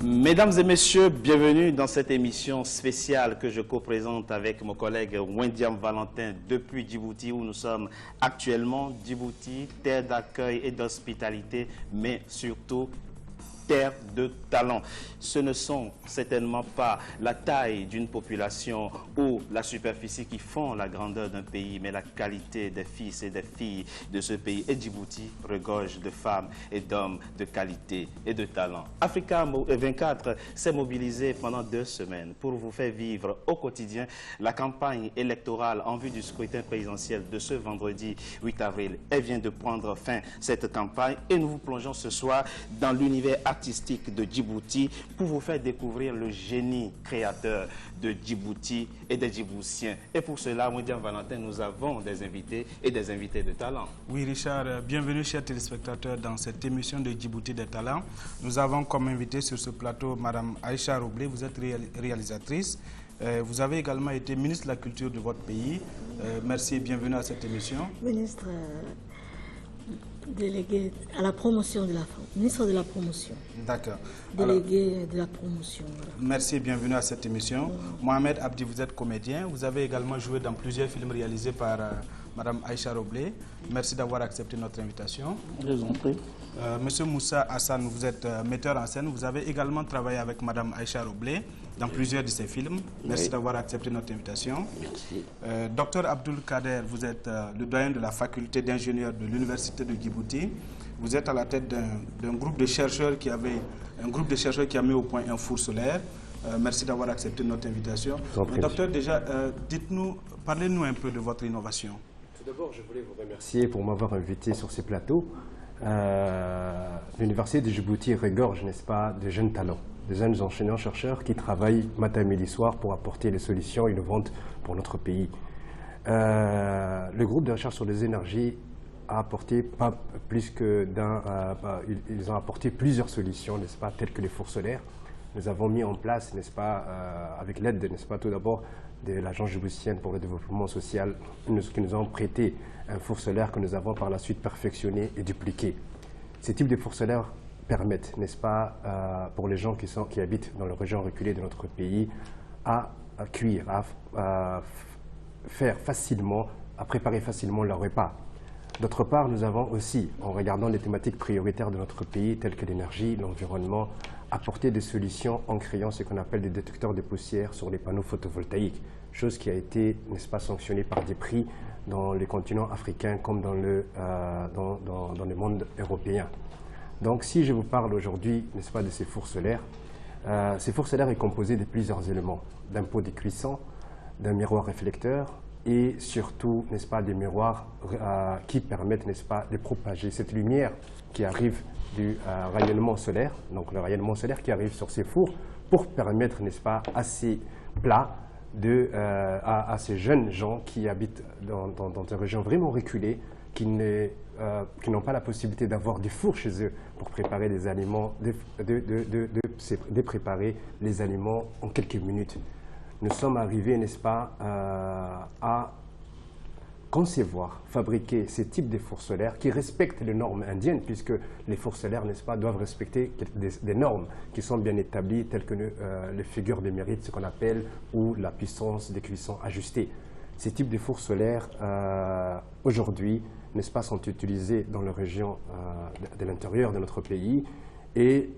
Mesdames et messieurs, bienvenue dans cette émission spéciale que je co-présente avec mon collègue Wendiam Valentin depuis Djibouti, où nous sommes actuellement. Djibouti, terre d'accueil et d'hospitalité, mais surtout terre de talent. Ce ne sont certainement pas la taille d'une population ou la superficie qui font la grandeur d'un pays, mais la qualité des fils et des filles de ce pays. Et Djibouti regorge de femmes et d'hommes de qualité et de talent. Africa 24 s'est mobilisé pendant 2 semaines pour vous faire vivre au quotidien la campagne électorale en vue du scrutin présidentiel de ce vendredi 8 avril. Elle vient de prendre fin, cette campagne, et nous vous plongeons ce soir dans l'univers artistique de Djibouti pour vous faire découvrir le génie créateur de Djibouti et des Djiboutiens. Et pour cela, Wendiam Valentin, nous avons des invités et des invités de talent. Oui, Richard, bienvenue, chers téléspectateurs, dans cette émission de Djibouti des talents. Nous avons comme invité sur ce plateau Mme Aïcha Roblé, vous êtes réalisatrice. Vous avez également été ministre de la Culture de votre pays. Merci et bienvenue à cette émission. Ministre délégué à la promotion de la femme, ministre de la promotion. D'accord. Délégué de la promotion. Voilà. Merci et bienvenue à cette émission. Mohamed Abdi, vous êtes comédien. Vous avez également joué dans plusieurs films réalisés par Mme Aïcha Roblé. Merci d'avoir accepté notre invitation. Je vous en prie. Monsieur Moussa Hassan, vous êtes metteur en scène. Vous avez également travaillé avec Mme Aïcha Roblé dans plusieurs de ses films. Merci d'avoir accepté notre invitation. Merci. Docteur Abdul Kader, vous êtes le doyen de la faculté d'ingénieur de l'Université de Djibouti. Vous êtes à la tête d'un groupe de chercheurs qui a mis au point un four solaire. Merci d'avoir accepté notre invitation. Docteur, déjà, parlez-nous un peu de votre innovation. Tout d'abord, je voulais vous remercier pour m'avoir invité sur ces plateaux. L'Université de Djibouti regorge, n'est-ce pas, de jeunes talents, de jeunes enseignants-chercheurs qui travaillent matin, midi, soir pour apporter des solutions innovantes pour notre pays. Le groupe de recherche sur les énergies a apporté pas plus que ils ont apporté plusieurs solutions, n'est-ce pas, telles que les fours solaires. Nous avons mis en place, n'est-ce pas, avec l'aide, n'est-ce pas, tout d'abord de l'Agence djiboutienne pour le développement social, qui nous ont prêté un four solaire que nous avons par la suite perfectionné et dupliqué. Ces types de fours solaires permettent, n'est-ce pas, pour les gens qui habitent dans les régions reculées de notre pays, à cuire, à faire facilement, à préparer facilement leur repas. D'autre part, nous avons aussi, en regardant les thématiques prioritaires de notre pays, telles que l'énergie, l'environnement, apporté des solutions en créant ce qu'on appelle des détecteurs de poussière sur les panneaux photovoltaïques, chose qui a été, n'est-ce pas, sanctionnée par des prix dans les continents africains comme dans le monde européen. Donc, si je vous parle aujourd'hui, n'est-ce pas, de ces fours solaires est composé de plusieurs éléments, d'un pot de cuisson, d'un miroir réflecteur, et surtout, n'est-ce pas, des miroirs qui permettent, n'est-ce pas, de propager cette lumière qui arrive du rayonnement solaire, donc le rayonnement solaire qui arrive sur ces fours pour permettre, n'est-ce pas, à ces plats, à ces jeunes gens qui habitent dans des régions vraiment reculées, qui n'ont pas la possibilité d'avoir des fours chez eux pour préparer des aliments, de préparer les aliments en quelques minutes. Nous sommes arrivés, n'est-ce pas, à concevoir, fabriquer ces types de fours solaires qui respectent les normes indiennes, puisque les fours solaires, n'est-ce pas, doivent respecter des normes qui sont bien établies, telles que les figures de mérite, ce qu'on appelle, ou la puissance des cuissons ajustées. Ces types de fours solaires, aujourd'hui, n'est-ce pas, sont utilisés dans les régions de l'intérieur de notre pays et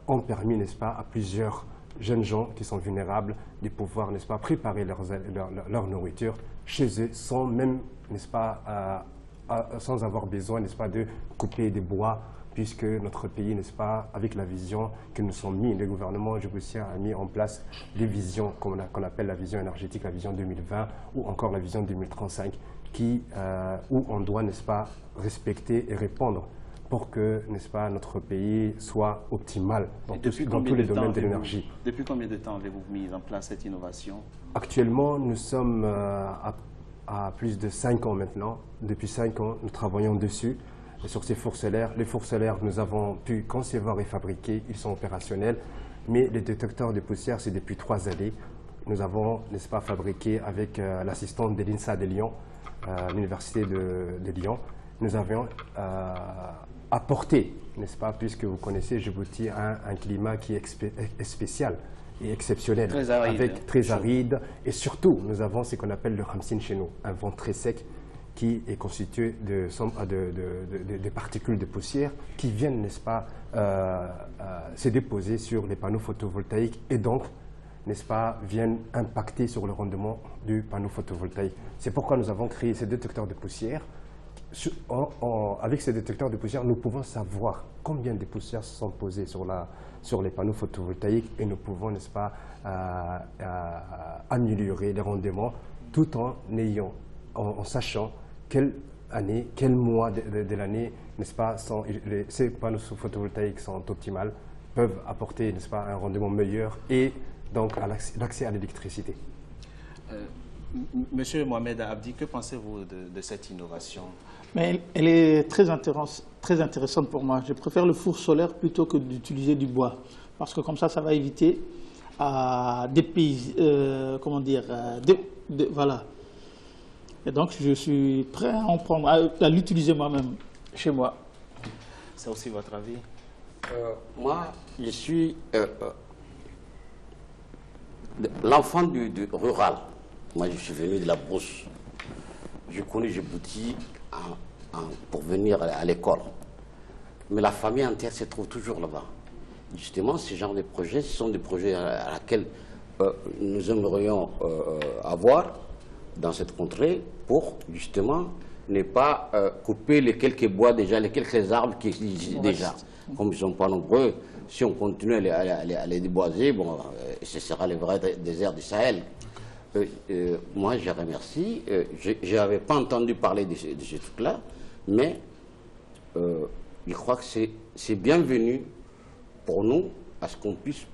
ont permis, n'est-ce pas, à plusieurs jeunes gens qui sont vulnérables de pouvoir, n'est-ce pas, préparer leur nourriture chez eux sans même, n'est-ce pas, sans avoir besoin, n'est-ce pas, de couper des bois, puisque notre pays, n'est-ce pas, avec la vision que nous sommes mis, le gouvernement djiboutien a mis en place des visions qu'on appelle la vision énergétique, la vision 2020 ou encore la vision 2035, où on doit, n'est-ce pas, respecter et répondre pour que, n'est-ce pas, notre pays soit optimal dans tous les domaines de l'énergie. Depuis combien de temps avez-vous mis en place cette innovation? Actuellement, nous sommes à plus de 5 ans maintenant. Depuis 5 ans, nous travaillons dessus. Et sur ces fours solaires, les fours solaires, nous avons pu concevoir et fabriquer, ils sont opérationnels. Mais les détecteurs de poussière, c'est depuis 3 années. Nous avons, n'est-ce pas, fabriqué avec l'assistante de l'INSA de Lyon, l'Université de Lyon. Nous avions apporter, n'est-ce pas, puisque vous connaissez, Djibouti a un climat qui est spécial et exceptionnel, très aride. très aride, et surtout, nous avons ce qu'on appelle le Khamsin chez nous, un vent très sec qui est constitué de particules de poussière qui viennent, n'est-ce pas, se déposer sur les panneaux photovoltaïques et donc, n'est-ce pas, viennent impacter sur le rendement du panneau photovoltaïque. C'est pourquoi nous avons créé ces détecteurs de poussière. Avec ces détecteurs de poussière, nous pouvons savoir combien de poussières sont posées sur les panneaux photovoltaïques et nous pouvons, n'est-ce pas, améliorer les rendements tout en sachant quelle année, quel mois de l'année, n'est-ce pas, ces panneaux photovoltaïques sont optimales, peuvent apporter, n'est-ce pas, un rendement meilleur et donc l'accès à l'électricité. Monsieur Mohamed Abdi, que pensez-vous de cette innovation? Mais elle est très intéressante pour moi. Je préfère le four solaire plutôt que d'utiliser du bois. Parce que comme ça va éviter des pays, voilà. Et donc, je suis prêt à en prendre, à l'utiliser moi-même, chez moi. C'est aussi votre avis? Moi, je suis l'enfant du rural. Moi, je suis venu de la brousse. Je connais Djibouti pour venir à l'école. Mais la famille entière se trouve toujours là-bas. Justement, ce genre de projets, ce sont des projets à laquelle nous aimerions avoir dans cette contrée pour, justement, ne pas couper les quelques bois déjà, les quelques arbres qui existent déjà. Comme ils ne sont pas nombreux, si on continue à les déboiser, bon, ce sera le vrai désert du Sahel. Moi, je remercie. Je n'avais pas entendu parler de ce truc-là, mais je crois que c'est bienvenu pour nous à ce qu'on puisse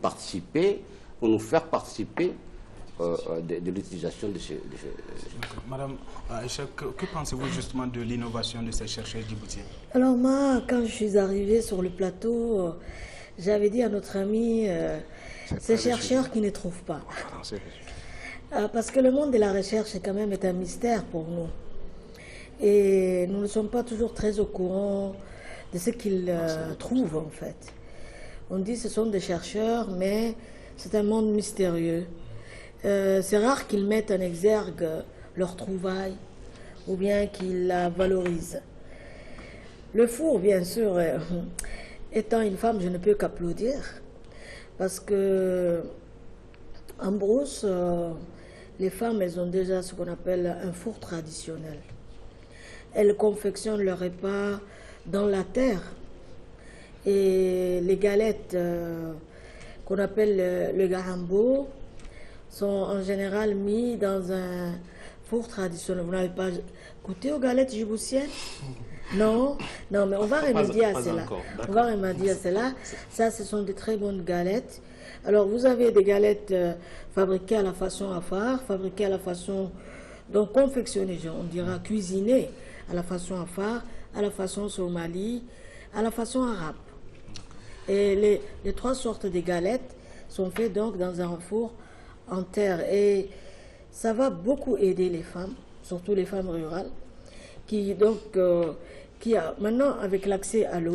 participer ou nous faire participer de l'utilisation de ces... Madame Aïcha, que pensez-vous justement de l'innovation de ces chercheurs djiboutiens? Alors moi, quand je suis arrivée sur le plateau, j'avais dit à notre ami, ces chercheurs qui ne trouvent pas. Parce que le monde de la recherche quand même est un mystère pour nous. Et nous ne sommes pas toujours très au courant de ce qu'ils trouvent en fait. On dit que ce sont des chercheurs, mais c'est un monde mystérieux. C'est rare qu'ils mettent en exergue leur trouvaille ou bien qu'ils la valorisent. Le four, bien sûr, étant une femme, je ne peux qu'applaudir parce que en brousse, les femmes, elles ont déjà ce qu'on appelle un four traditionnel. Elles confectionnent leurs repas dans la terre et les galettes qu'on appelle le garambo sont en général mis dans un four traditionnel. Vous n'avez pas goûté aux galettes djiboutiennes? Non, non, mais on va remédier à cela. On va remédier à cela. Ça, ce sont de très bonnes galettes. Alors, vous avez des galettes fabriquées à la façon afar, fabriquées à la façon, donc confectionnées, on dira cuisinées à la façon afar, à la façon somali, à la façon arabe. Et les trois sortes de galettes sont faites donc dans un four en terre. Et ça va beaucoup aider les femmes, surtout les femmes rurales, qui maintenant, avec l'accès à l'eau,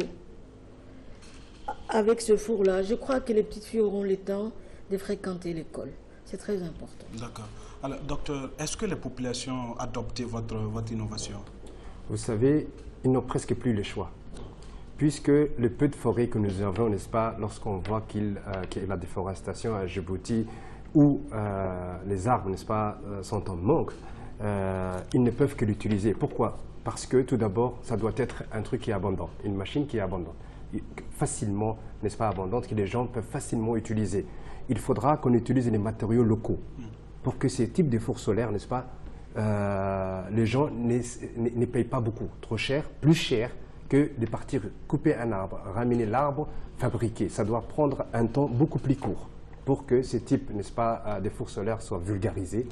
avec ce four-là, je crois que les petites filles auront le temps de fréquenter l'école. C'est très important. D'accord. Alors, docteur, est-ce que les populations ont adopté votre innovation? Vous savez, ils n'ont presque plus le choix. Puisque le peu de forêt que nous avons, n'est-ce pas, lorsqu'on voit qu'il y a la déforestation à Djibouti, où les arbres, n'est-ce pas, sont en manque, ils ne peuvent que l'utiliser. Pourquoi? Parce que tout d'abord, ça doit être un truc qui est abondant, une machine qui est abondante, facilement, n'est-ce pas, abondante, que les gens peuvent facilement utiliser. Il faudra qu'on utilise les matériaux locaux pour que ces types de fours solaires, n'est-ce pas, les gens ne payent pas beaucoup, trop cher, plus cher que de partir couper un arbre, ramener l'arbre, fabriquer. Ça doit prendre un temps beaucoup plus court pour que ces types, n'est-ce pas, de fours solaires soient vulgarisés,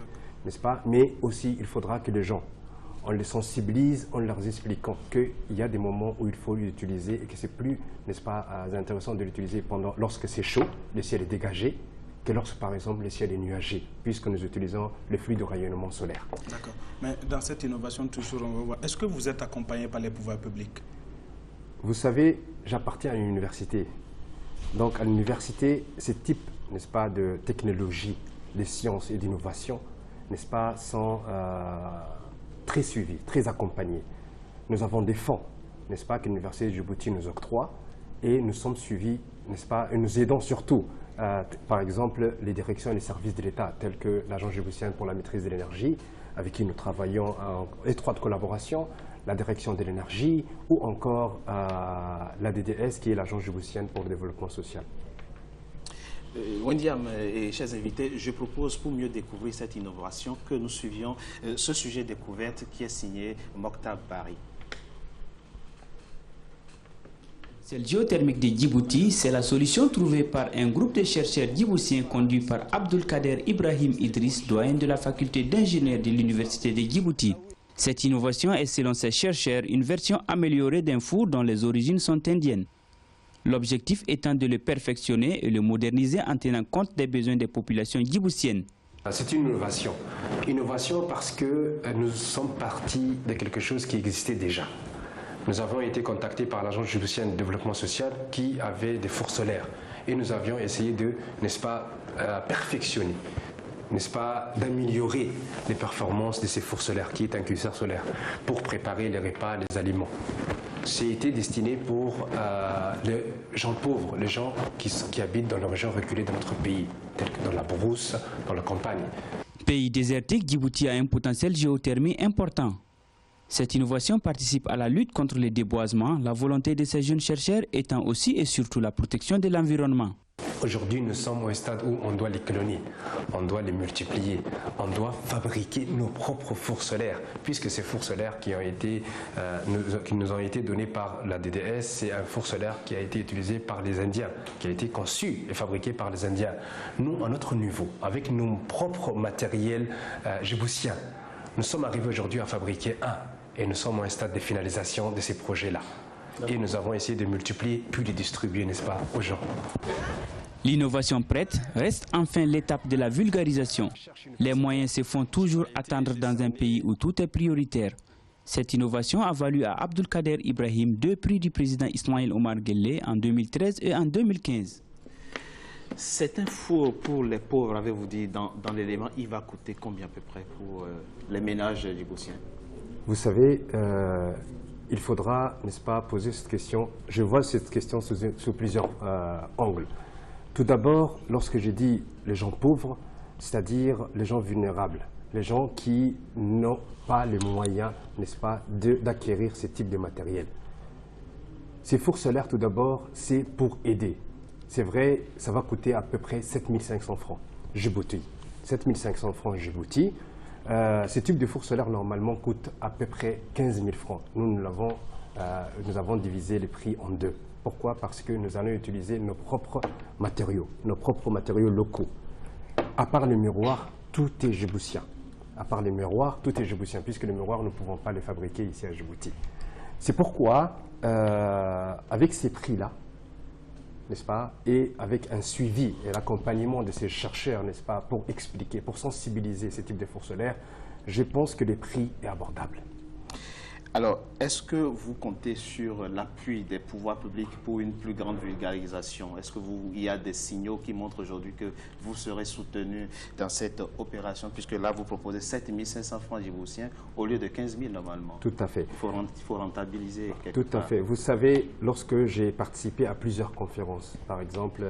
n'est-ce pas, mais aussi il faudra que les gens, on les sensibilise en leur expliquant qu'il y a des moments où il faut l'utiliser et que c'est plus, n'est-ce pas, intéressant de l'utiliser lorsque c'est chaud, le ciel est dégagé, que lorsque, par exemple, le ciel est nuagé, puisque nous utilisons le flux de rayonnement solaire. D'accord. Mais dans cette innovation, toujours, on va voir, est-ce que vous êtes accompagné par les pouvoirs publics? Vous savez, j'appartiens à une université. Donc, à l'université, ce type, n'est-ce pas, de technologie, de sciences et d'innovation, n'est-ce pas, sont très suivis, très accompagnés. Nous avons des fonds, n'est-ce pas, que l'Université de Djibouti nous octroie et nous sommes suivis, n'est-ce pas, et nous aidons surtout, par exemple, les directions et les services de l'État, tels que l'Agence djiboutienne pour la maîtrise de l'énergie, avec qui nous travaillons en étroite collaboration, la direction de l'énergie ou encore la DDS, qui est l'Agence djiboutienne pour le développement social. Wendiam et chers invités, je propose pour mieux découvrir cette innovation que nous suivions ce sujet découverte qui est signé Mokhtar Bari. Celle géothermique de Djibouti, c'est la solution trouvée par un groupe de chercheurs djiboutiens conduit par Abdulkader Ibrahim Idriss, doyen de la faculté d'ingénieur de l'université de Djibouti. Cette innovation est, selon ces chercheurs, une version améliorée d'un four dont les origines sont indiennes. L'objectif étant de le perfectionner et le moderniser en tenant compte des besoins des populations djiboutiennes. C'est une innovation. Innovation parce que nous sommes partis de quelque chose qui existait déjà. Nous avons été contactés par l'Agence djiboutienne de développement social qui avait des fours solaires. Et nous avions essayé de, n'est-ce pas, perfectionner, n'est-ce pas, d'améliorer les performances de ces fours solaires, qui est un cuisseur solaire, pour préparer les repas, les aliments. C'était destiné pour les gens pauvres, les gens qui habitent dans les régions reculées de notre pays, telles que dans la brousse, dans la campagne. Pays désertique, Djibouti a un potentiel géothermique important. Cette innovation participe à la lutte contre le déboisement, la volonté de ces jeunes chercheurs étant aussi et surtout la protection de l'environnement. Aujourd'hui, nous sommes au stade où on doit les cloner, on doit les multiplier, on doit fabriquer nos propres fours solaires, puisque ces fours solaires qui nous ont été donnés par la DDS, c'est un four solaire qui a été utilisé par les Indiens, qui a été conçu et fabriqué par les Indiens. Nous, à notre niveau, avec nos propres matériels djiboutiens, nous sommes arrivés aujourd'hui à fabriquer un, et nous sommes à un stade de finalisation de ces projets-là. Et nous avons essayé de multiplier, puis de distribuer, n'est-ce pas, aux gens. L'innovation prête reste enfin l'étape de la vulgarisation. Les moyens se font toujours attendre dans un pays où tout est prioritaire. Cette innovation a valu à Abdulkader Ibrahim 2 prix du président Ismaël Omar Guelleh en 2013 et en 2015. C'est un four pour les pauvres, avez-vous dit, dans l'élément, il va coûter combien à peu près pour les ménages djiboutiens? Vous savez, il faudra, n'est-ce pas, poser cette question. Je vois cette question sous plusieurs angles. Tout d'abord, lorsque je dis les gens pauvres, c'est-à-dire les gens vulnérables, les gens qui n'ont pas les moyens, n'est-ce pas, d'acquérir ce type de matériel. Ces fours solaires, tout d'abord, c'est pour aider. C'est vrai, ça va coûter à peu près 7500 francs Djibouti. 7500 francs Djibouti. Ce type de four solaire, normalement, coûte à peu près 15 000 francs. Nous avons divisé les prix en deux. Pourquoi? Parce que nous allons utiliser nos propres matériaux locaux. À part le miroir, tout est djiboutien. À part les miroirs, tout est djiboutien, puisque les miroirs, nous ne pouvons pas les fabriquer ici à Djibouti. C'est pourquoi, avec ces prix-là, n'est-ce pas, et avec un suivi et l'accompagnement de ces chercheurs, n'est-ce pas, pour expliquer, pour sensibiliser ce type de fours solaires, je pense que le prix est abordable. Alors, est-ce que vous comptez sur l'appui des pouvoirs publics pour une plus grande vulgarisation? Est-ce qu'il y a des signaux qui montrent aujourd'hui que vous serez soutenu dans cette opération, puisque là, vous proposez 7 500 francs djiboutiens au lieu de 15 000 normalement? Tout à fait. Il faut rentabiliser quelque part. Tout à fait. Vous savez, lorsque j'ai participé à plusieurs conférences, par exemple,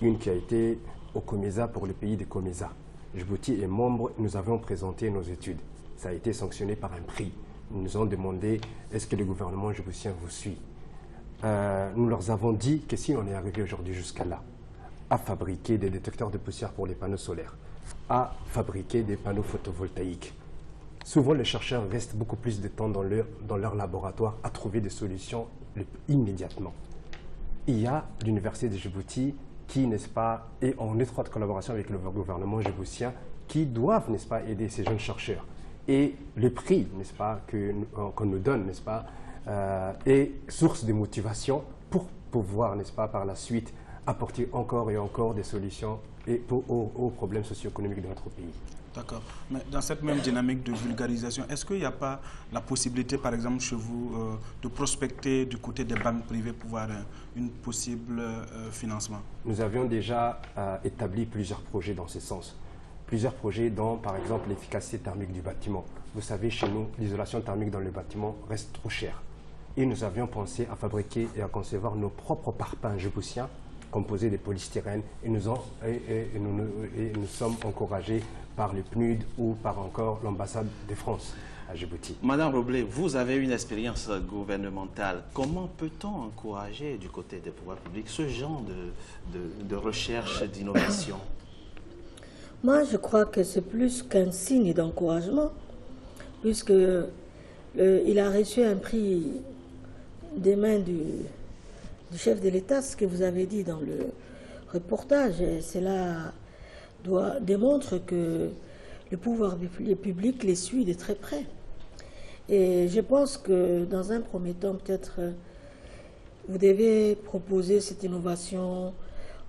une qui a été au COMESA pour le pays de COMESA, Djibouti est membre, nous avons présenté nos études. Ça a été sanctionné par un prix. Ils nous ont demandé, est-ce que le gouvernement djiboutien vous suit? Nous leur avons dit que si on est arrivé aujourd'hui jusqu'à là, à fabriquer des détecteurs de poussière pour les panneaux solaires, à fabriquer des panneaux photovoltaïques, souvent les chercheurs restent beaucoup plus de temps dans leur laboratoire à trouver des solutions immédiatement. Il y a l'Université de Djibouti qui, n'est-ce pas, est en étroite collaboration avec le gouvernement djiboutien, qui doivent, n'est-ce pas, aider ces jeunes chercheurs. Et le prix, n'est-ce pas, qu'on nous donne, n'est-ce pas, est source de motivation pour pouvoir, n'est-ce pas, par la suite, apporter encore et encore des solutions aux problèmes socio-économiques de notre pays. D'accord. Mais dans cette même dynamique de vulgarisation, est-ce qu'il n'y a pas la possibilité, par exemple, chez vous, de prospecter du côté des banques privées pour voir un possible financement? Nous avions déjà établi plusieurs projets dans ce sens. Plusieurs projets dont, par exemple, l'efficacité thermique du bâtiment. Vous savez, chez nous, l'isolation thermique dans le bâtiment reste trop chère. Et nous avions pensé à fabriquer et à concevoir nos propres parpaings djiboutiens composés de polystyrène et nous sommes encouragés par le PNUD ou par encore l'ambassade de France à Djibouti. Madame Roblé, vous avez une expérience gouvernementale. Comment peut-on encourager du côté des pouvoirs publics ce genre de recherche, d'innovation? Moi, je crois que c'est plus qu'un signe d'encouragement, puisque il a reçu un prix des mains du chef de l'État, ce que vous avez dit dans le reportage. Et cela démontre que le pouvoir public les suit de très près. Et je pense que dans un premier temps, peut-être, vous devez proposer cette innovation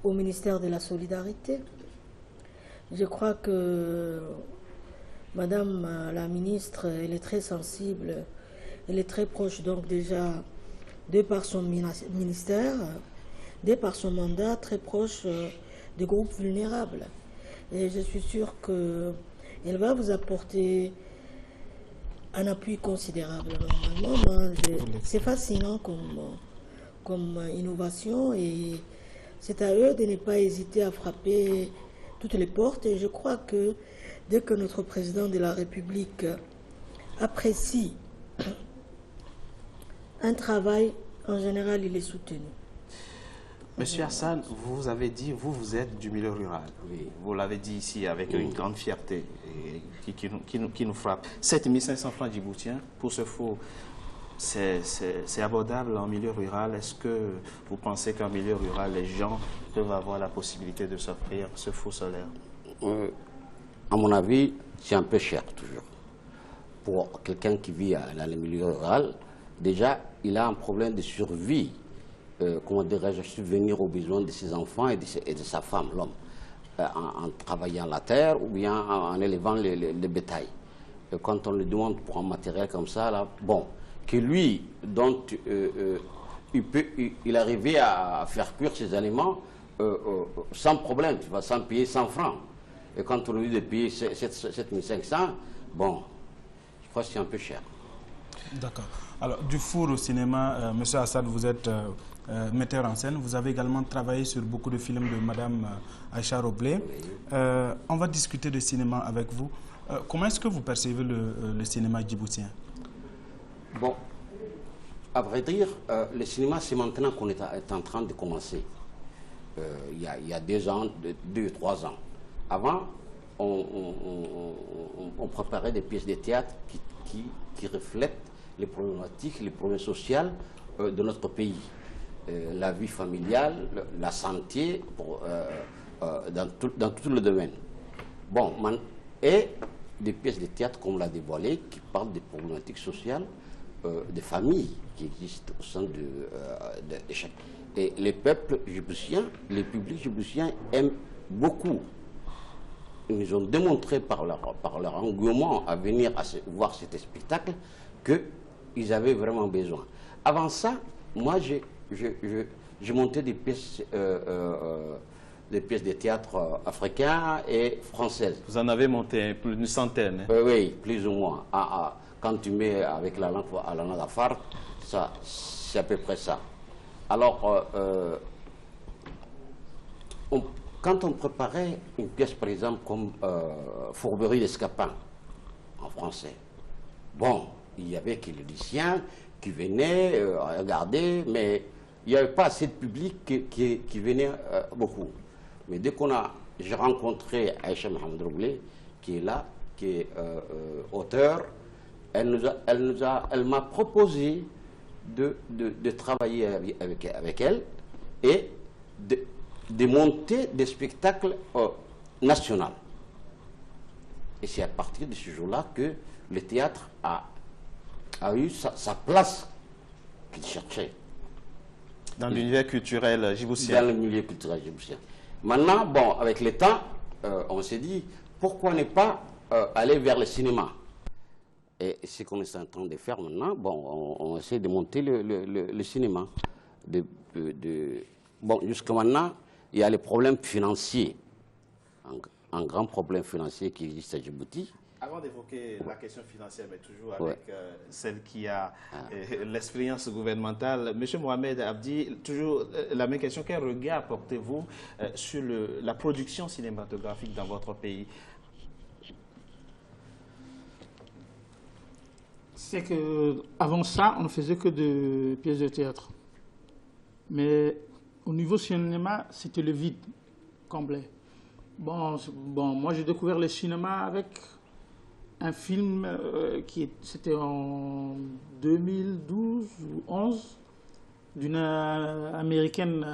au ministère de la Solidarité. Je crois que Madame la ministre, elle est très sensible, elle est très proche donc déjà de par son ministère, de par son mandat, très proche des groupes vulnérables. Et je suis sûre qu'elle va vous apporter un appui considérable. Normalement, c'est fascinant comme innovation et c'est à eux de ne pas hésiter à frapper toutes les portes. Et je crois que dès que notre président de la République apprécie un travail, en général, il est soutenu. Monsieur Hassan, vous avez dit, vous êtes du milieu rural. Oui. Vous l'avez dit ici avec une grande fierté qui nous frappe. 7500 francs djiboutiens pour ce faux, c'est abordable en milieu rural. Est-ce que vous pensez qu'en milieu rural, les gens peuvent avoir la possibilité de s'offrir ce faux solaire? À mon avis, c'est un peu cher toujours. Pour quelqu'un qui vit dans le milieu rural, déjà, il a un problème de survie. Comment dirais-je, subvenir aux besoins de ses enfants et de sa femme, l'homme, en travaillant la terre ou bien en élevant le bétail. Et quand on lui demande pour un matériel comme ça, là, bon, que lui, dont il arrivait à faire cuire ses aliments sans problème, tu vois, sans payer 100 francs. Et quand on lui dit de payer 7500, bon, je crois que c'est un peu cher. D'accord. Alors, du four au cinéma, Monsieur Assad, vous êtes metteur en scène. Vous avez également travaillé sur beaucoup de films de Madame Aïcha Roblé. On va discuter de cinéma avec vous. Comment est-ce que vous percevez le cinéma djiboutien? Bon, à vrai dire, le cinéma, c'est maintenant qu'on est en train de commencer. Il y a 2 ans, 2 ou 3 ans. Avant, on préparait des pièces de théâtre qui reflètent les problématiques, les problèmes sociaux de notre pays. La vie familiale, la santé, dans tout le domaine. Bon, et des pièces de théâtre, comme l'a dévoilé, qui parlent des problématiques sociales des familles qui existent au sein de chaque. Et les peuples djiboutiens, les publics djiboutiens aiment beaucoup. Ils nous ont démontré par leur engouement à venir voir cet spectacle qu'ils avaient vraiment besoin. Avant ça, moi, j'ai monté des pièces de théâtre africains et françaises. Vous en avez monté plus d'une centaine, hein? Oui, plus ou moins. Quand tu mets avec la langue à phare, c'est à peu près ça. Alors, quand on préparait une pièce, par exemple, comme Fourberie des Scapins, en français, bon, il y avait que les lycéens qui venaient regarder, mais il n'y avait pas assez de public qui venait beaucoup. Mais dès j'ai rencontré Aïcha Mohamed Roblé, qui est là, qui est auteur, elle m'a proposé de travailler avec elle et de monter des spectacles nationaux. Et c'est à partir de ce jour-là que le théâtre a eu sa place qu'il cherchait. Dans l'univers culturel djiboutien. Dans le milieu culturel djiboutien. Maintenant, bon, avec le temps, on s'est dit, pourquoi ne pas aller vers le cinéma? Et ce qu'on est en train de faire maintenant, bon, on essaie de monter le cinéma. Bon, jusqu'à maintenant, il y a les problèmes financiers, un grand problème financier qui existe à Djibouti. Avant d'évoquer la question financière, mais toujours avec celle qui a l'expérience gouvernementale, M. Mohamed Abdi, toujours la même question, quel regard portez-vous sur la production cinématographique dans votre pays? C'est qu'avant ça, on ne faisait que de pièces de théâtre. Mais au niveau cinéma, c'était le vide complet. Bon, moi j'ai découvert le cinéma avec un film c'était en 2012 ou 2011 d'une américaine,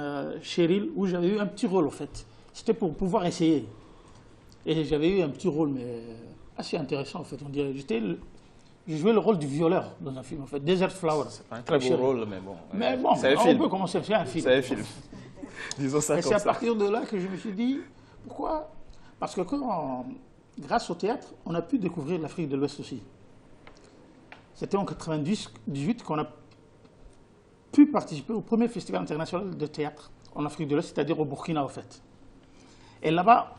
Cheryl, où j'avais eu un petit rôle en fait. C'était pour pouvoir essayer. Et j'avais eu un petit rôle, mais assez intéressant en fait. On dirait, j'ai joué le rôle du violeur dans un film en fait, Desert Flower. C'est pas un très beau rôle, mais bon. Mais bon, on peut commencer à faire un film. C'est un film. Disons ça comme ça. Et c'est à partir de là que je me suis dit, pourquoi? Parce que grâce au théâtre, on a pu découvrir l'Afrique de l'Ouest aussi. C'était en 1998 qu'on a pu participer au premier festival international de théâtre en Afrique de l'Ouest, c'est-à-dire au Burkina, en fait. Et là-bas,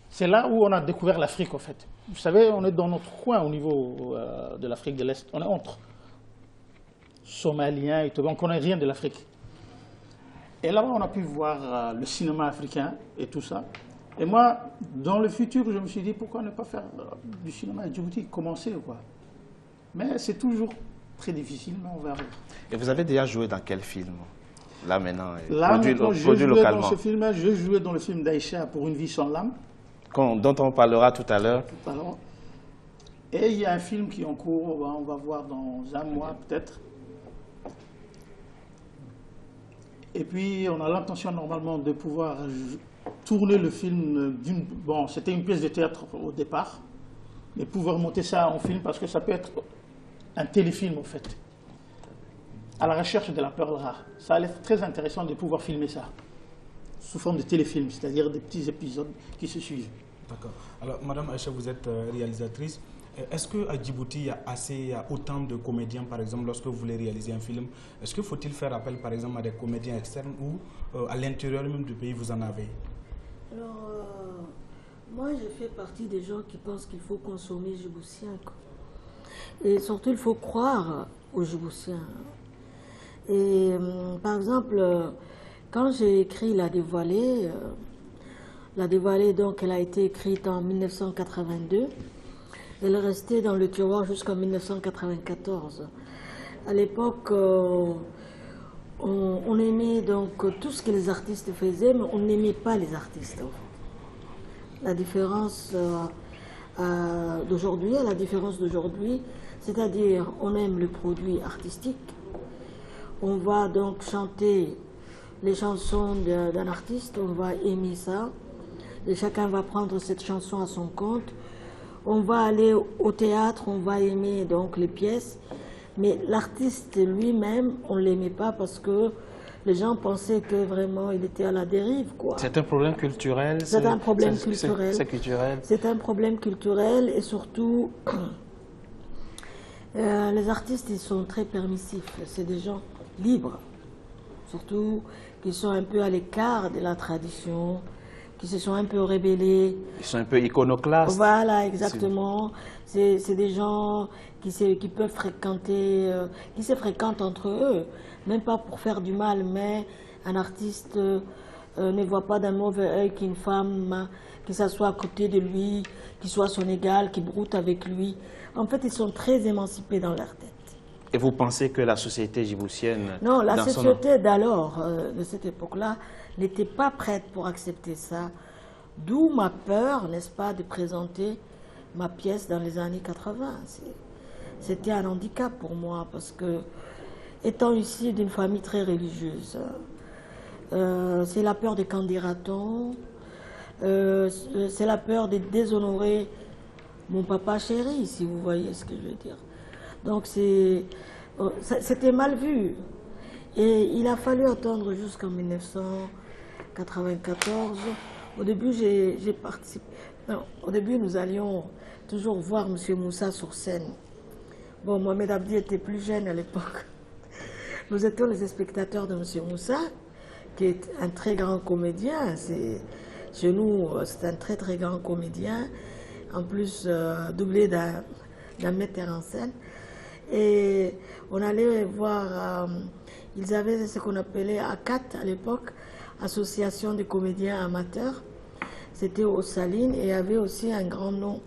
c'est là où on a découvert l'Afrique, en fait. Vous savez, on est dans notre coin au niveau de l'Afrique de l'Est. On est entre Somaliens et Togo, on ne connaît rien de l'Afrique. Et là-bas, on a pu voir le cinéma africain et tout ça. Et moi, dans le futur, je me suis dit, pourquoi ne pas faire du cinéma à Djibouti, commencer ou quoi. Mais c'est toujours très difficile, mais on verra. Et vous avez déjà joué dans quel film? Là maintenant, produit localement. Dans ce film, je jouais dans le film d'Aïcha, Pour une vie sans l'âme. Dont on parlera tout à l'heure. Et il y a un film qui est en cours, on va voir dans un mois peut-être. Et puis, on a l'intention normalement de pouvoir tourner le film bon, c'était une pièce de théâtre au départ, mais pouvoir monter ça en film parce que ça peut être un téléfilm en fait, à la recherche de la perle rare. Ça allait être très intéressant de pouvoir filmer ça sous forme de téléfilm, c'est-à-dire des petits épisodes qui se suivent. D'accord. Alors, Madame Aïcha, vous êtes réalisatrice. Est-ce qu'à Djibouti, il y a autant de comédiens, par exemple, lorsque vous voulez réaliser un film? Est-ce qu'il faut-il faire appel, par exemple, à des comédiens externes ou à l'intérieur même du pays, vous en avez? Alors, moi, je fais partie des gens qui pensent qu'il faut consommer djiboutien. Et surtout, il faut croire aux Djiboutiens. Et par exemple, quand j'ai écrit La Dévoilée, donc, elle a été écrite en 1982. Elle est restée dans le tiroir jusqu'en 1994. À l'époque, on aimait donc tout ce que les artistes faisaient, mais on n'aimait pas les artistes. La différence d'aujourd'hui, à la différence d'aujourd'hui, c'est-à-dire on aime le produit artistique. On va donc chanter les chansons d'un artiste, on va aimer ça, et chacun va prendre cette chanson à son compte. On va aller au théâtre, on va aimer donc les pièces, mais l'artiste lui-même, on ne l'aimait pas parce que les gens pensaient que vraiment il était à la dérive, quoi. C'est un problème culturel. C'est un problème culturel. C'est culturel. C'est un problème culturel et surtout, les artistes, ils sont très permissifs. C'est des gens libres, surtout qui sont un peu à l'écart de la tradition, qui se sont un peu rébellés. Ils sont un peu iconoclastes. Voilà, exactement. C'est des gens qui peuvent fréquenter, qui se fréquentent entre eux, même pas pour faire du mal, mais un artiste ne voit pas d'un mauvais œil qu'une femme qui s'assoit à côté de lui, qui soit son égal, qui broute avec lui. En fait, ils sont très émancipés dans leur tête. Et vous pensez que la société djiboutienne... Non, la société d'alors, de cette époque-là, n'était pas prête pour accepter ça. D'où ma peur, n'est-ce pas, de présenter ma pièce dans les années 80. C'était un handicap pour moi, parce que, étant ici d'une famille très religieuse, c'est la peur des candidatons, c'est la peur de déshonorer mon papa chéri, si vous voyez ce que je veux dire. Donc c'était mal vu. Et il a fallu attendre jusqu'en 1994. Au début, j'ai participé. Non, au début, nous allions toujours voir M. Moussa sur scène. Bon, Mohamed Abdi était plus jeune à l'époque. Nous étions les spectateurs de M. Moussa, qui est un très grand comédien. Chez nous, c'est un très très grand comédien. En plus, doublé d'un metteur en scène. Et on allait voir, ils avaient ce qu'on appelait ACAT à l'époque, Association des comédiens amateurs. C'était aux Salines et il y avait aussi un grand nom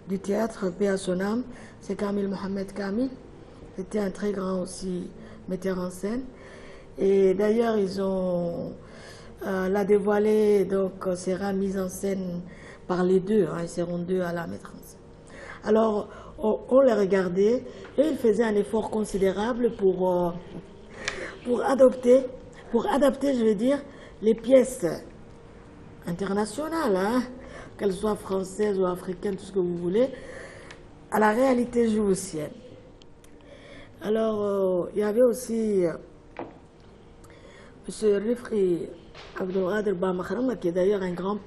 du théâtre, paix à son âme, c'est Kamil Mohamed Kamil. C'était un très grand aussi metteur en scène. Et d'ailleurs, ils ont la dévoilé, donc sera mise en scène par les deux, hein, ils seront deux à la mettre en scène. Alors, on les regardait et ils faisaient un effort considérable pour adapter, je veux dire, les pièces internationales, hein, qu'elles soient françaises ou africaines, tout ce que vous voulez, à la réalité djiboutienne. Alors, il y avait aussi M. Rifri Abdelkader Bamakhrama, qui est d'ailleurs un grand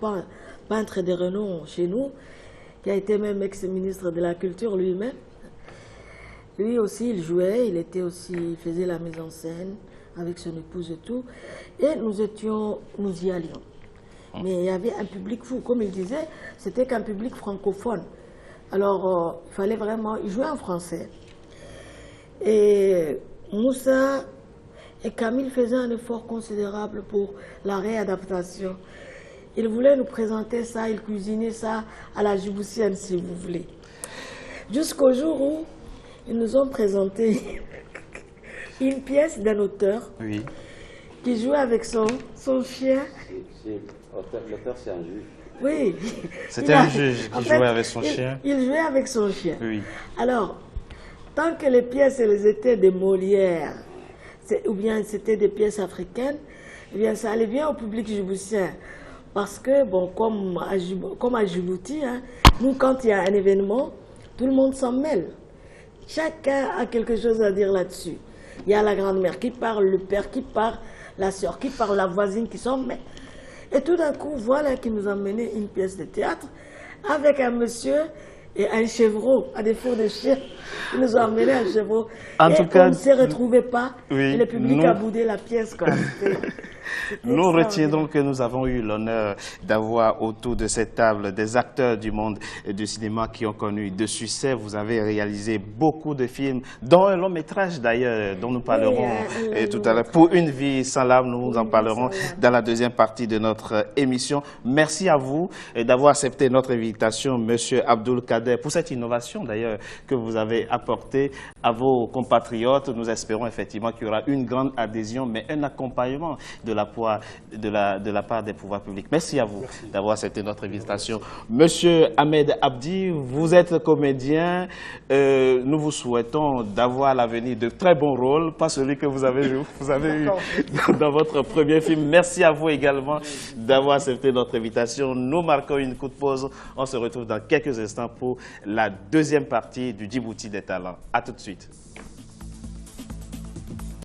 peintre de renom chez nous, qui a été même ex-ministre de la Culture lui-même. Lui aussi, il jouait, il faisait la mise en scène avec son épouse et tout. Et nous y allions. Mais il y avait un public fou. Comme il disait, c'était qu'un public francophone. Alors, il fallait vraiment... Il jouait en français. Et Moussa et Camille faisaient un effort considérable pour la réadaptation. Ils voulaient nous présenter ça, ils cuisinaient ça à la djiboutienne, si vous voulez. Jusqu'au jour où ils nous ont présenté une pièce d'un auteur qui jouait avec son chien. L'auteur, c'est un juge. Oui. C'était un juge qui jouait avec son chien. Il jouait avec son chien. Oui. Alors, tant que les pièces elles étaient des Molières, ou bien c'était des pièces africaines, eh bien ça allait bien au public djiboutien. Parce que, bon, comme à Djibouti, hein, nous, quand il y a un événement, tout le monde s'en mêle. Chacun a quelque chose à dire là-dessus. Il y a la grand-mère qui parle, le père qui parle, la soeur qui parle, la voisine qui s'en mêle. Et tout d'un coup, voilà qui nous a mené une pièce de théâtre avec un monsieur et un chevreau, à défaut de chien. Ils nous ont amené un chevreau. En et tout cas, on ne se retrouvait pas. Oui, et le public a boudé la pièce. Quoi. Nous retiendrons que nous avons eu l'honneur d'avoir autour de cette table des acteurs du monde du cinéma qui ont connu de succès. Vous avez réalisé beaucoup de films, dont un long métrage d'ailleurs, dont nous parlerons tout à l'heure. Pour une vie sans larmes, nous en parlerons dans la deuxième partie de notre émission. Merci à vous d'avoir accepté notre invitation, Monsieur Abdoul Kader, pour cette innovation d'ailleurs que vous avez apportée à vos compatriotes. Nous espérons effectivement qu'il y aura une grande adhésion, mais un accompagnement de la part des pouvoirs publics. Merci à vous d'avoir accepté notre invitation. Monsieur Ahmed Abdi, vous êtes comédien. Nous vous souhaitons d'avoir à l'avenir de très bons rôles, pas celui que vous avez eu dans votre premier film. Merci à vous également d'avoir accepté notre invitation. Nous marquons une courte pause. On se retrouve dans quelques instants pour la deuxième partie du Djibouti des talents. À tout de suite.